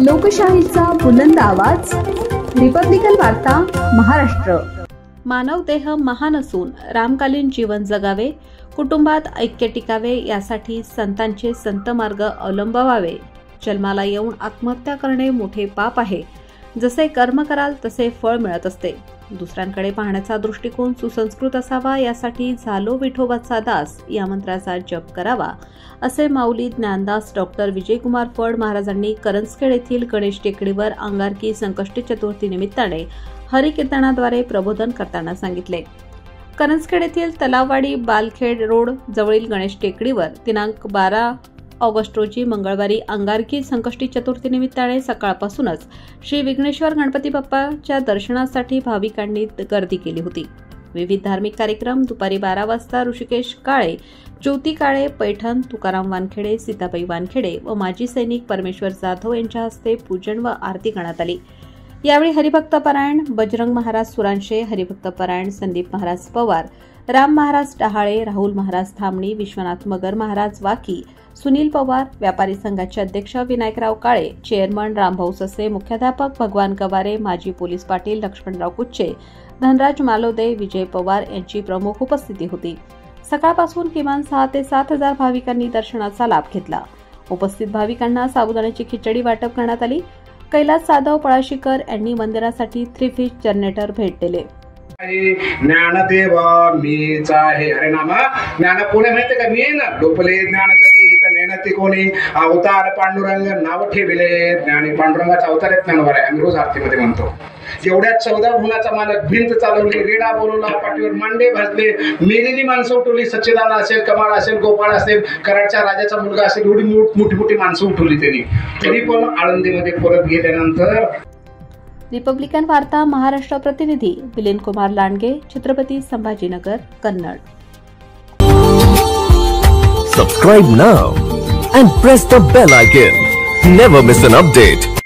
लोकशाहीचा बुलंद आवाज, रिपब्लिकन वार्ता महाराष्ट्र। मानव देह महान असून रामकालीन जीवन जगावे, कुटुंबात ऐक्य टिकावे यासाठी संतांचे संत मार्ग अवलंबावे। जन्माला येऊन आत्महत्या करणे मोठे पाप आहे। जसे कर्म कराल तसे फळ मिळत असते। दुसऱ्यांकडे पाहण्याचा दृष्टिकोन सुसंस्कृत असावा, यासाठी झालो विठोबाचा दास या मंत्राचा जप करावा, असे माऊली ज्ञानदास डॉक्टर विजयकुमार फड महाराजांनी करंजखेड येथील गणेश टेकडीवर अंगारकी संकष्टी चतुर्थी निमित्ताने हरिकीर्तनाद्वारे प्रबोधन करताना सांगितले। करंजखेड येथील तलाववाडी बालखेड रोड जवळील गणेश टेकडीवर दिनांक 12 ऑगस्ट रोजी मंगळवारी अंगारकी संकष्टी चतुर्थी निमित्ताने सकाळपासूनच श्री विघ्नेश्वर गणपती बाप्पाच्या दर्शनासाठी भाविकांनी गर्दी केली होती। विविध धार्मिक कार्यक्रम दुपारी 12 वाजता ऋषिकेश काळे, ज्योती काळे, पैठण, तुकाराम वानखेडे, सीताबाई वानखेडे व माजी सैनिक परमेश्वर जाधव यांच्या हस्ते पूजन व आरती करण्यात आली। यावेळी हरिभक्त परायण बजरंग महाराज सुरांशे, हरिभक्त परायण संदीप महाराज पवार, राम महाराज डहाळे, राहुल महाराज थामणी, विश्वनाथ मगर महाराज वाकी, सुनील पवार, व्यापारी संघाचे अध्यक्ष विनायकराव काळे, चेअरमन रामभाऊ ससे, मुख्याध्यापक भगवान गवारे, माजी पोलीस पाटील लक्ष्मणराव कुच्चे, धनराज मालोदे, विजय पवार यांची प्रमुख उपस्थिती होती। सकाळपासून किमान 6 ते 7 हजार भाविकांनी दर्शनाचा लाभ घेतला। उपस्थित भाविकांना साबुदाण्याची खिचडी वाटप करण्यात आली। कैलास जाधव पळाशीकर यांनी मंदिरासाठी 3 फिश जनरेटर भेट दिले। ज्ञानदेव मीच आहे हरे नामा ज्ञान कोणी माहिती का? मी ना डोपले ज्ञान जगी हित नेणती कोणी अवतार पांडुरंग नाव ठेविले। ज्ञानी पांडुरंगाचा अवतार आहे ज्ञानवर आहे, आम्ही रोज आरतीमध्ये म्हणतो। एवढ्या 14 गुणाचा मालक, भिंत चालवली, रेडा बोलवला, पाठीवर मांडे भाजले, मेलेली माणसं उठवली, सच्चिदानंद असेल, कमाल असेल, गोपाळ असेल, कराडच्या राजाचा मुलगा असेल, एवढी मोठी मोठी माणसं उठवली त्यांनी। तरी पण आळंदीमध्ये परत गेल्यानंतर रिपब्लिकन वार्ता महाराष्ट्र प्रतिनिधी विलीन Kumar Landge, Chhatrapati Sambhajinagar, Kannada. Subscribe now and press the bell icon. Never miss an update.